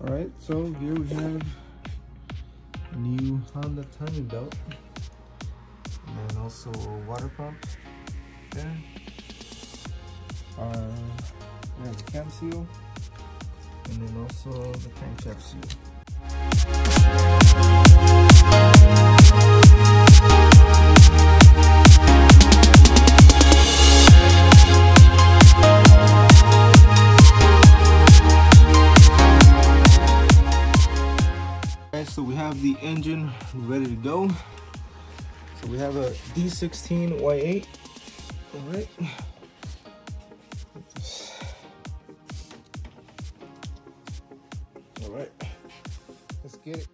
All right, so here we have a new Honda timing belt, and then also a water pump there. We have the cam seal, and then also the crankshaft seal. So we have the engine ready to go. So we have a D16 Y8. All right. All right. Let's get it.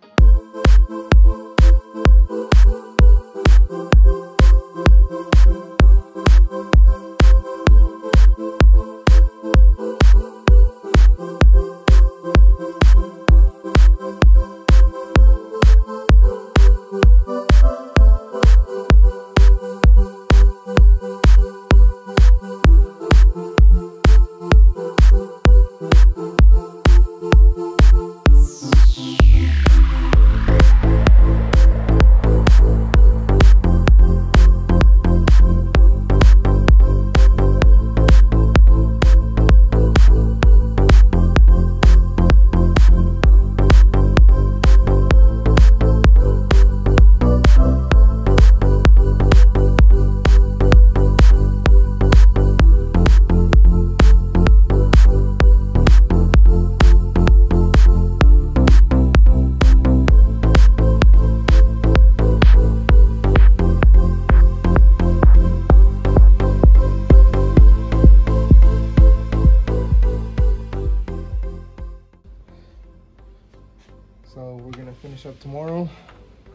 So we're gonna finish up tomorrow.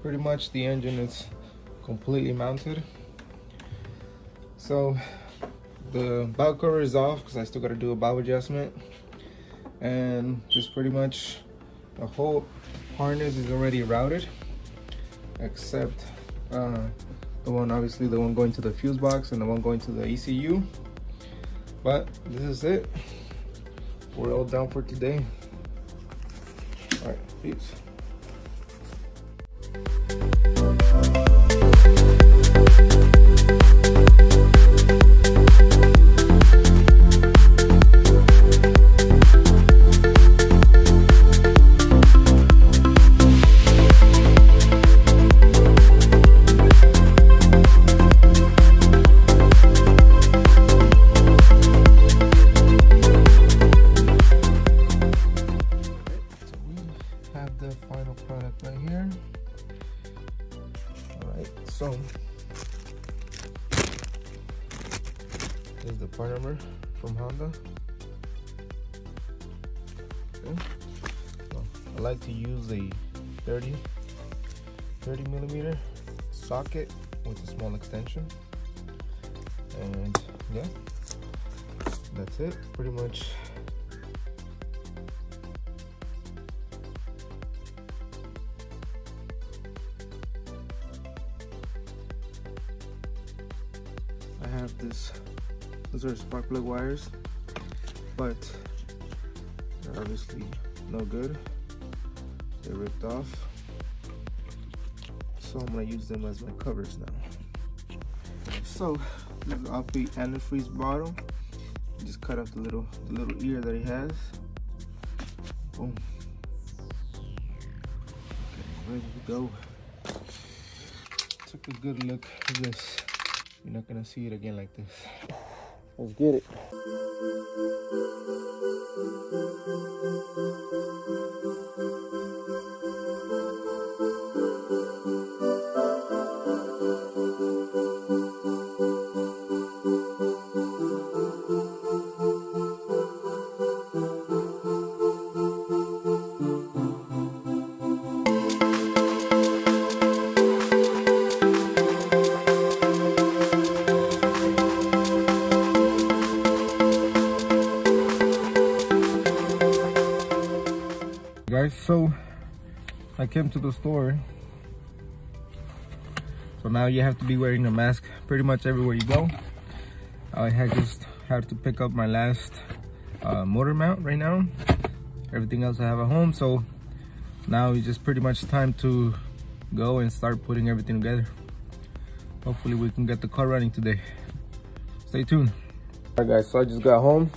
Pretty much the engine is completely mounted. So the valve cover is off because I still gotta do a valve adjustment. And just pretty much the whole harness is already routed, except the one, obviously the one going to the fuse box and the one going to the ECU. But this is it. We're all done for today. All right, peace. The final product right here. All right, so this is the part number from Honda. Okay. So I like to use a 30 millimeter socket with a small extension, and yeah, that's it pretty much. I have this, those are spark plug wires, but they're obviously no good. They're ripped off. So I'm gonna use them as my covers now. So this is off the antifreeze bottle. Just cut off the little ear that it has. Boom. Okay, ready to go. Took a good look at this. You're not gonna see it again like this. Let's get it. Guys, so I came to the store, so now you have to be wearing a mask pretty much everywhere you go. I just had to pick up my last motor mount right now, everything else I have at home. So now it's just pretty much time to go and start putting everything together. Hopefully we can get the car running today. Stay tuned. All right guys, so I just got home.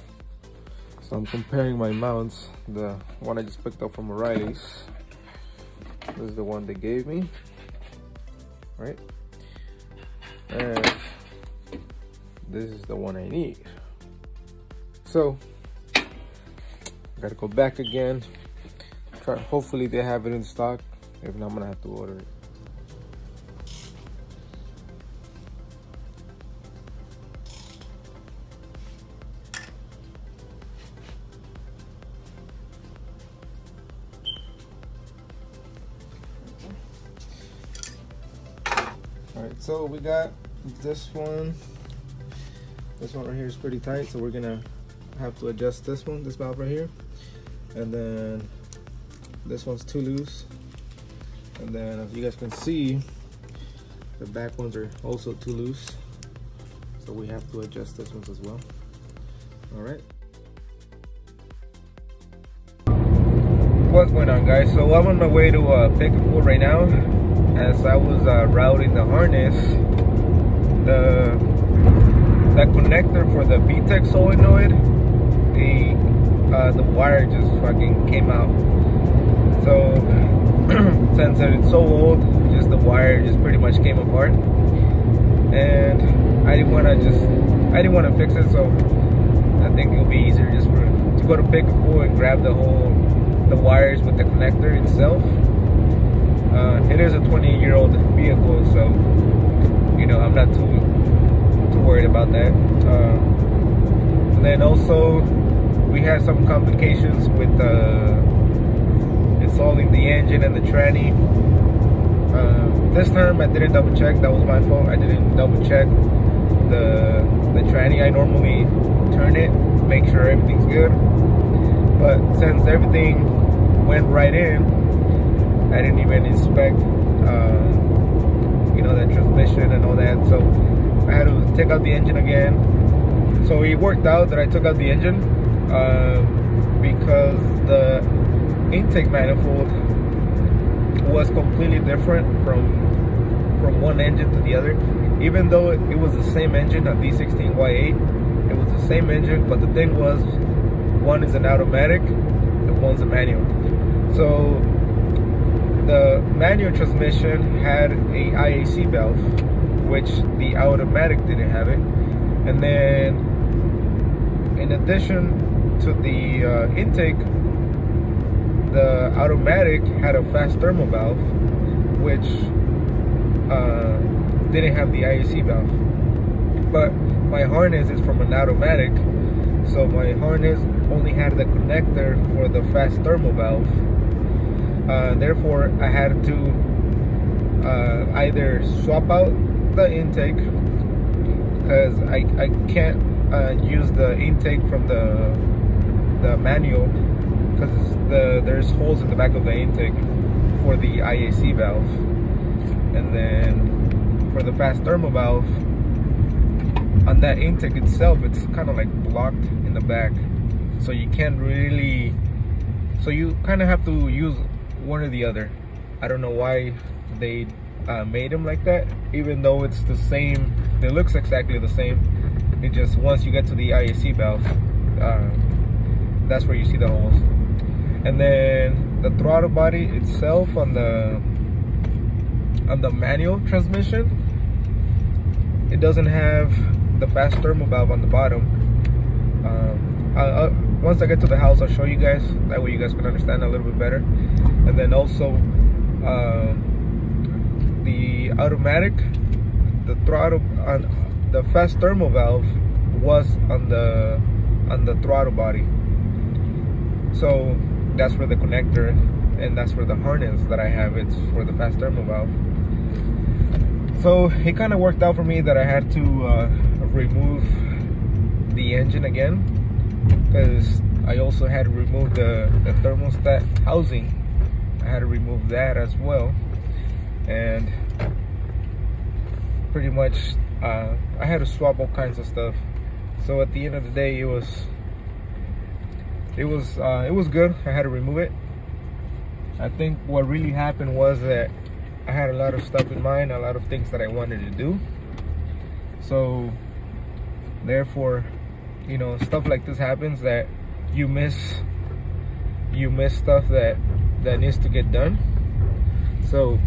So I'm comparing my mounts. The one I just picked up from O'Reilly's. This is the one they gave me, right? And this is the one I need. So gotta go back again. Hopefully they have it in stock. If not, I'm gonna have to order it. Alright, so we got this one. This one right here is pretty tight, so we're gonna have to adjust this one, this valve right here. And then this one's too loose. And then as you guys can see, the back ones are also too loose. So we have to adjust this ones as well. Alright. What's going on, guys? So I'm on my way to Pickle right now. As I was routing the harness, that connector for the VTEC solenoid, the wire just fucking came out. So since it's so old, just the wire just pretty much came apart, and I didn't want to fix it. So I think it'll be easier just to go to Pickle and grab the wires with the connector itself. It is a 20-year-old vehicle, so you know I'm not too worried about that. And then also we had some complications with installing the engine and the tranny. This time I didn't double check. That was my fault. I didn't double check the tranny. I normally turn it, make sure everything's good. But since everything went right in, I didn't even inspect, you know, the transmission and all that. So I had to take out the engine again. So it worked out that I took out the engine because the intake manifold was completely different from one engine to the other. Even though it was the same engine, a D16Y8, it was the same engine, but the thing was, one is an automatic and one's a manual. So the manual transmission had a IAC valve, which the automatic didn't have it. And then in addition to the intake, the automatic had a fast thermal valve, which didn't have the IAC valve. But my harness is from an automatic, so my harness only had the connector for the fast thermal valve. Therefore, I had to either swap out the intake, because I can't use the intake from the manual, because there's holes in the back of the intake for the IAC valve. And then for the fast thermal valve, on that intake itself, it's kind of like blocked in the back, so you can't really, so you kind of have to use one or the other. I don't know why they made them like that, even though it's the same, it looks exactly the same. It just, once you get to the IAC valve, that's where you see the holes. And then the throttle body itself on the manual transmission, it doesn't have the fast thermal valve on the bottom. Once I get to the house, I'll show you guys, that way you guys can understand a little bit better. And then also the automatic, the throttle, the fast thermal valve was on the throttle body. So that's where the connector, and that's where the harness that I have, it's for the fast thermal valve. So it kind of worked out for me that I had to remove the engine again, because I also had to remove the thermostat housing. I had to remove that as well, and pretty much I had to swap all kinds of stuff. So at the end of the day, it was it was good. I had to remove it. I think what really happened was that I had a lot of stuff in mind, a lot of things that I wanted to do. So therefore, you know, stuff like this happens, that you miss stuff that needs to get done. So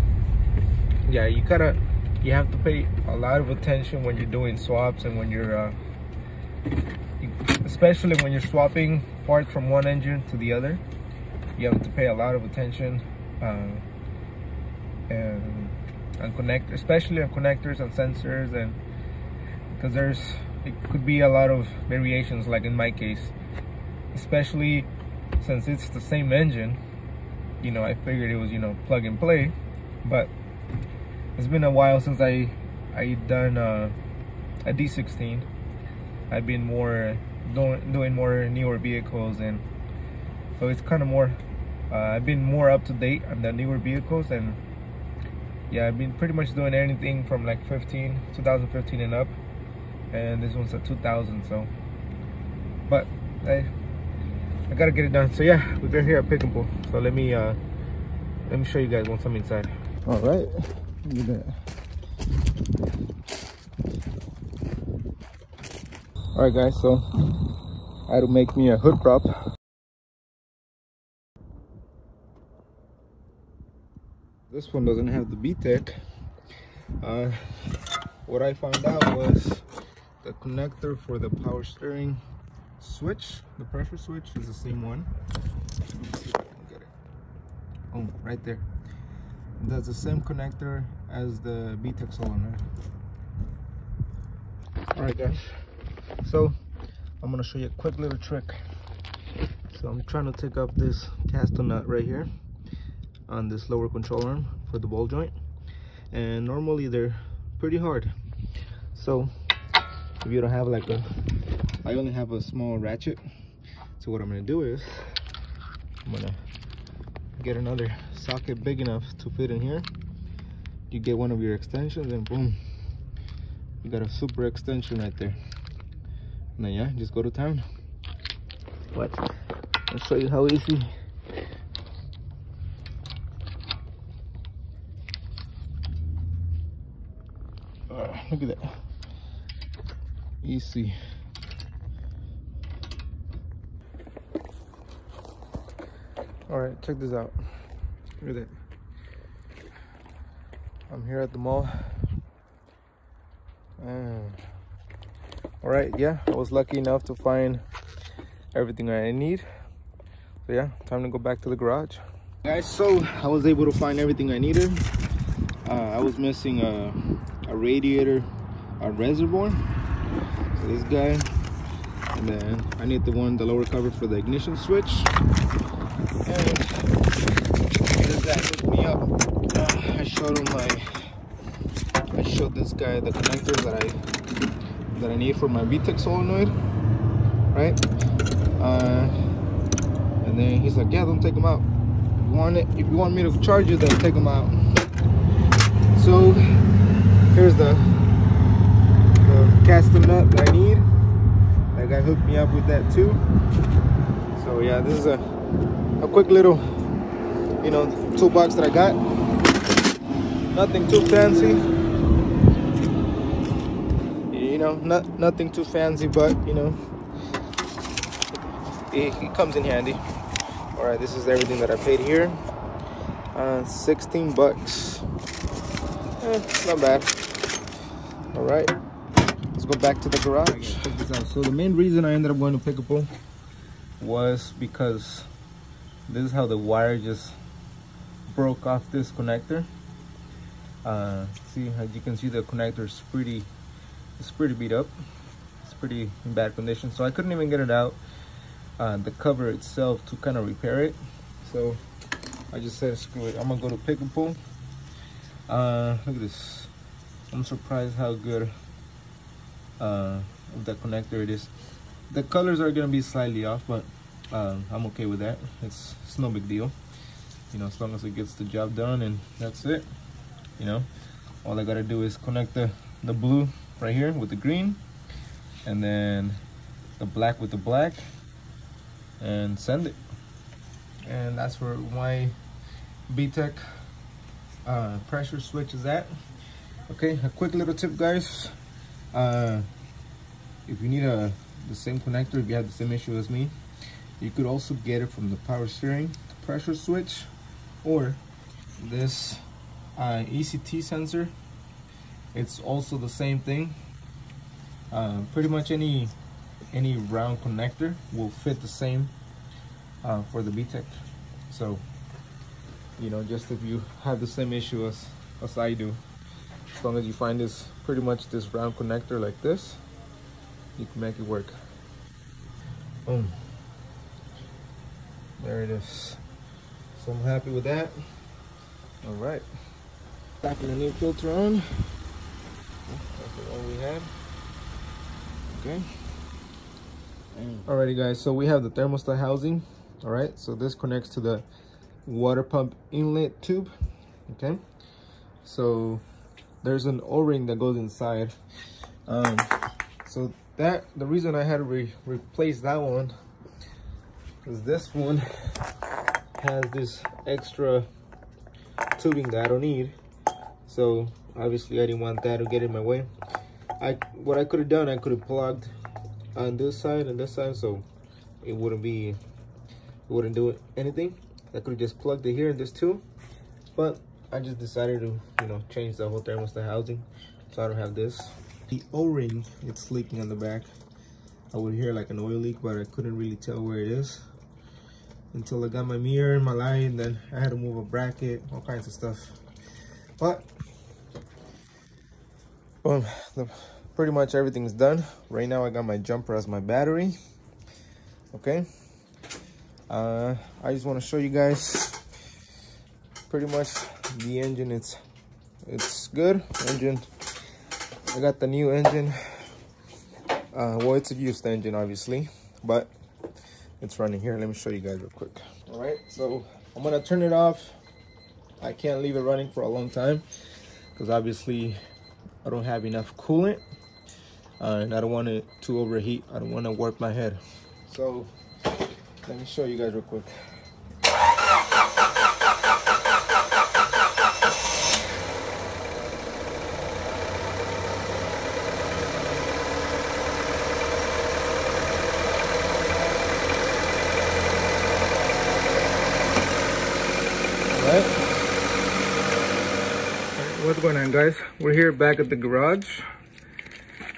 yeah, you have to pay a lot of attention when you're doing swaps, and when you're especially when you're swapping parts from one engine to the other. You have to pay a lot of attention and especially on connectors and sensors, and because it could be a lot of variations, like in my case, especially since it's the same engine. You know, I figured it was, you know, plug and play, but it's been a while since I done a D16. I've been more doing more newer vehicles, and so it's kind of more I've been more up to date on the newer vehicles. And yeah, I've been pretty much doing anything from like 2015 and up, and this one's a 2000. So but I gotta get it done. So yeah, we're here at Pick and Pull. So let me show you guys once I'm inside. All right, look at that. All right guys, so I had to make me a hood prop. This one doesn't have the VTEC. What I found out was the connector for the power steering switch, the pressure switch, is the same one. Let me see if I can get it. Oh, right there. That's the same connector as the VTEC solenoid. All right guys, so I'm gonna show you a quick little trick. So I'm trying to take off this caster nut right here on this lower control arm for the ball joint, and normally they're pretty hard. So if you don't have like I only have a small ratchet, so what I'm gonna do is I'm gonna get another socket big enough to fit in here. You get one of your extensions, and boom, you got a super extension right there. And then yeah, just go to town. What? I'll show you how easy. Look at that. Easy. All right, check this out. Look at that. I'm here at the mall. All right, yeah, I was lucky enough to find everything I need. So yeah, time to go back to the garage. Guys, so I was able to find everything I needed. I was missing a radiator, a reservoir, so this guy, and then I need the lower cover for the ignition switch. And this guy hooked me up. I showed this guy the connectors that I need for my VTEC solenoid, right? And then he's like, yeah, don't take them out. If you want me to charge you, then take them out. So here's the caster nut that I need. That guy hooked me up with that too. So yeah, this is a quick little, you know, toolbox that I got. Nothing too fancy, you know, nothing too fancy, but you know, it comes in handy. All right, this is everything that I paid here. 16 bucks. Not bad. All right, let's go back to the garage. Okay, check this out. So the main reason I ended up going to Pick and Pull was because this is how the wire just broke off this connector. See, as you can see, the connector is pretty beat up. It's pretty in bad condition, so I couldn't even get it out, the cover itself, to kind of repair it. So I just said, screw it, I'm gonna go to Pick and Pull. Look at this. I'm surprised how good of that connector it is. The colors are gonna be slightly off, but I'm okay with that. It's no big deal, you know, as long as it gets the job done, and that's it. You know, all I gotta do is connect the blue right here with the green, and then the black with the black, and send it. And that's where my VTEC pressure switch is at. Okay, a quick little tip, guys. If you need the same connector, if you have the same issue as me, you could also get it from the power steering pressure switch, or this ECT sensor. It's also the same thing. Pretty much any round connector will fit the same for the VTEC. So, you know, just if you have the same issue as I do, as long as you find this pretty much this round connector like this, you can make it work. Boom. There it is. So I'm happy with that. All right. Tapping the new filter on. That's the one we had. Okay. Alrighty, guys. So we have the thermostat housing. All right. So this connects to the water pump inlet tube. Okay. So there's an O-ring that goes inside. So the reason I had to replace that one is this one has this extra tubing that I don't need. So obviously I didn't want that to get in my way. What I could have done, I could have plugged on this side and this side, so it wouldn't do anything. I could have just plugged it here in this too, but I just decided to, you know, change the whole thermostat housing so I don't have this. The O-ring, it's leaking on the back. I would hear like an oil leak, but I couldn't really tell where it is until I got my mirror and my light, and then I had to move a bracket, all kinds of stuff. But well, pretty much everything's done. Right now I got my jumper as my battery. Okay. I just want to show you guys pretty much the engine. It's good. Engine, I got the new engine. Well, it's a used engine obviously, but it's running here. Let me show you guys real quick. All right, so I'm gonna turn it off. I can't leave it running for a long time because obviously I don't have enough coolant, and I don't want it to overheat. I don't want to warp my head. So let me show you guys real quick. What's going on, guys? We're here back at the garage.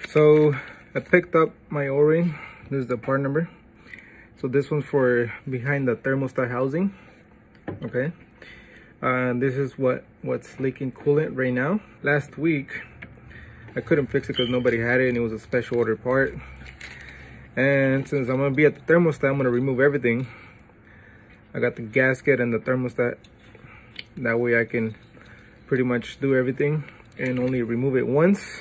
So I picked up my O-ring. This is the part number. So this one's for behind the thermostat housing. Okay. This is what's leaking coolant right now. Last week I couldn't fix it because nobody had it and it was a special order part. And since I'm gonna be at the thermostat, I'm gonna remove everything. I got the gasket and the thermostat. That way I can pretty much do everything and only remove it once,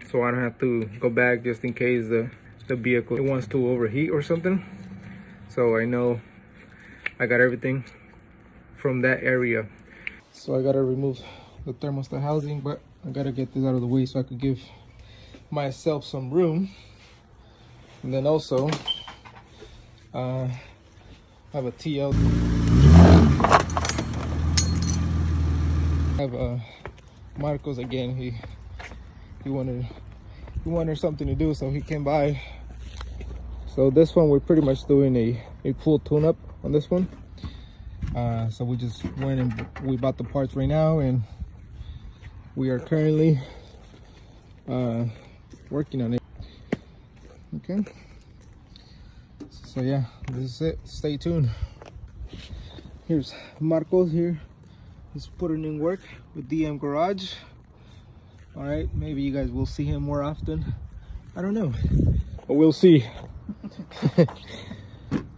so I don't have to go back just in case the vehicle wants to overheat or something. So I know I got everything from that area. So I gotta remove the thermostat housing, but I gotta get this out of the way so I could give myself some room. And then also I have a TL. I have Marcos again. He wanted something to do, so he came by. So this one we're pretty much doing a full tune-up on this one. So we just went and we bought the parts right now, and we are currently working on it. Okay. So yeah, this is it. Stay tuned. Here's Marcos here. He's putting in work with DM Garage. All right, maybe you guys will see him more often. I don't know, but we'll see. All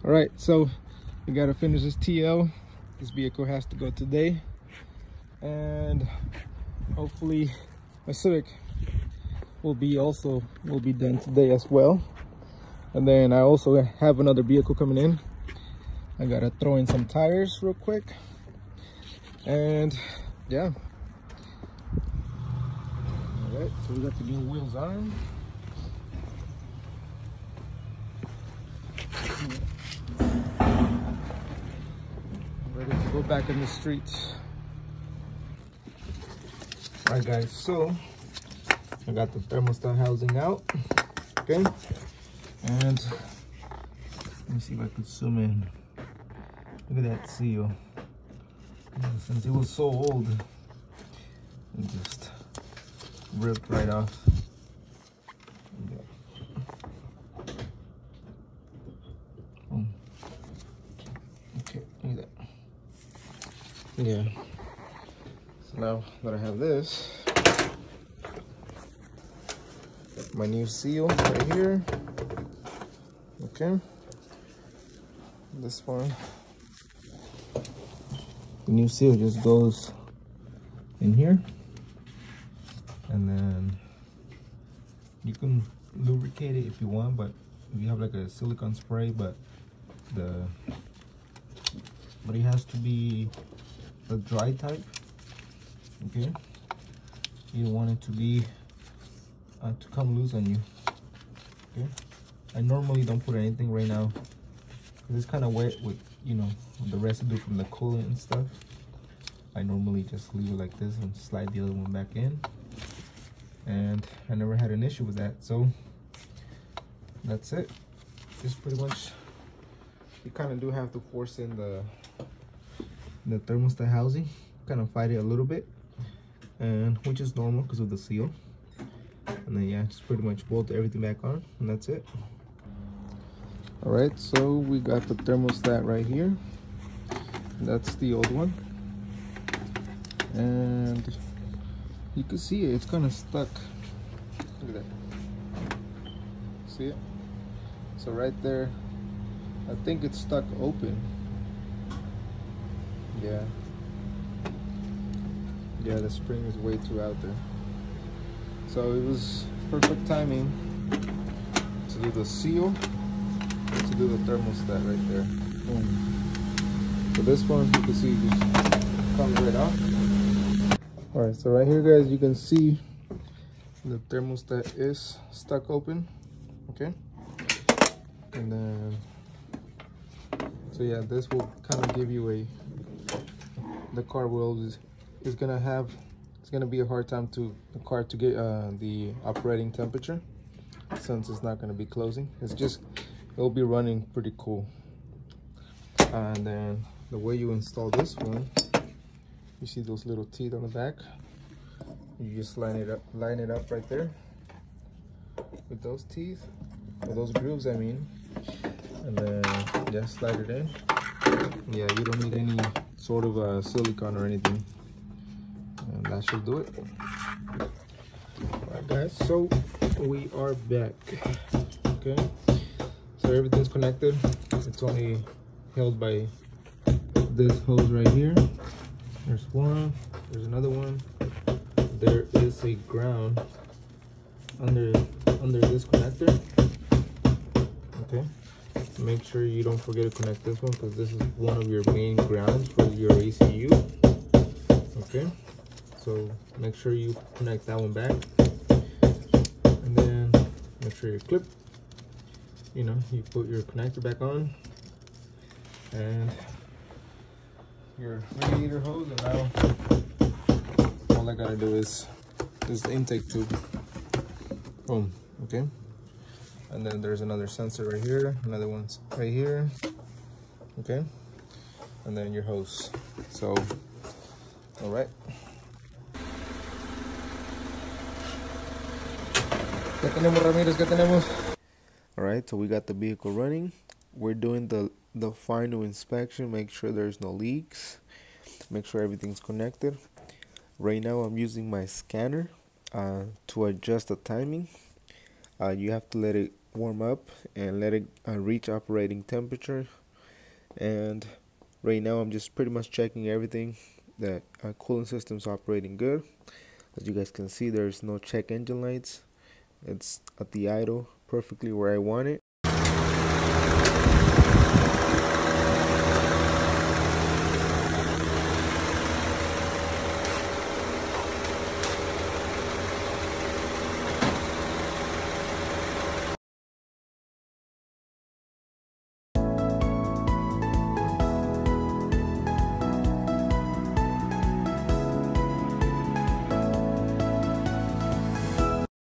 right, so we gotta finish this TL. This vehicle has to go today, and hopefully my Civic will be done today as well. And then I also have another vehicle coming in. I gotta throw in some tires real quick. And yeah. All right, so we got the new wheels on. go back in the streets. All right, guys, so I got the thermostat housing out, okay? And let me see if I could zoom in. Look at that seal. Since it was so old, it just ripped right off. Okay, look at that. Yeah. So now that I have this, my new seal right here. Okay. This one. The new seal just goes in here, and then you can lubricate it if you want, but if you have like a silicone spray, but it has to be the dry type. Okay, you don't want it to be to come loose on you. Okay, I normally don't put anything right now because it's kind of wet with, you know, the residue from the coolant and stuff. I normally just leave it like this and slide the other one back in, and I never had an issue with that. So that's it. Just pretty much, you kind of do have to force in the thermostat housing, kind of fight it a little bit, and which is normal because of the seal. And then yeah, just pretty much bolt everything back on, and that's it. All right, so we got the thermostat right here. That's the old one, and you can see it, it's kind of stuck. Look at that. See it? So right there, I think it's stuck open. Yeah, the spring is way too out there. So it was perfect timing to do the seal, to do the thermostat right there. Boom. So this one, you can see, just comes right off. All right, so right here, guys, you can see the thermostat is stuck open. Okay, and then so yeah, this will kind of give you the car is gonna be a hard time to the car to get the operating temperature, since it's not gonna be closing. It'll be running pretty cool. And then the way you install this one, you see those little teeth on the back. You just line it up right there with those teeth, or those grooves, I mean, and then just slide it in. Yeah, you don't need any sort of silicone or anything, and that should do it. Alright, guys, so we are back. Okay, so everything's connected. It's only held by this hose right here. There's one, there's another one. There is a ground under this connector. Okay, make sure you don't forget to connect this one, because this is one of your main grounds for your ECU. Okay, so make sure you connect that one back, and then make sure you clip, you put your connector back on, and your radiator hose. And now all I gotta do is the intake tube. Boom. Okay, and then there's another sensor right here, another one's right here. Okay, and then your hose. So all right, ¿qué tenemos, Ramírez? ¿Qué tenemos? All right, so we got the vehicle running. We're doing the final inspection, make sure there's no leaks, make sure everything's connected. Right now I'm using my scanner to adjust the timing. You have to let it warm up and let it reach operating temperature. And right now I'm just pretty much checking everything, that cooling system's operating good. As you guys can see, there's no check engine lights. It's at the idle perfectly where I want it.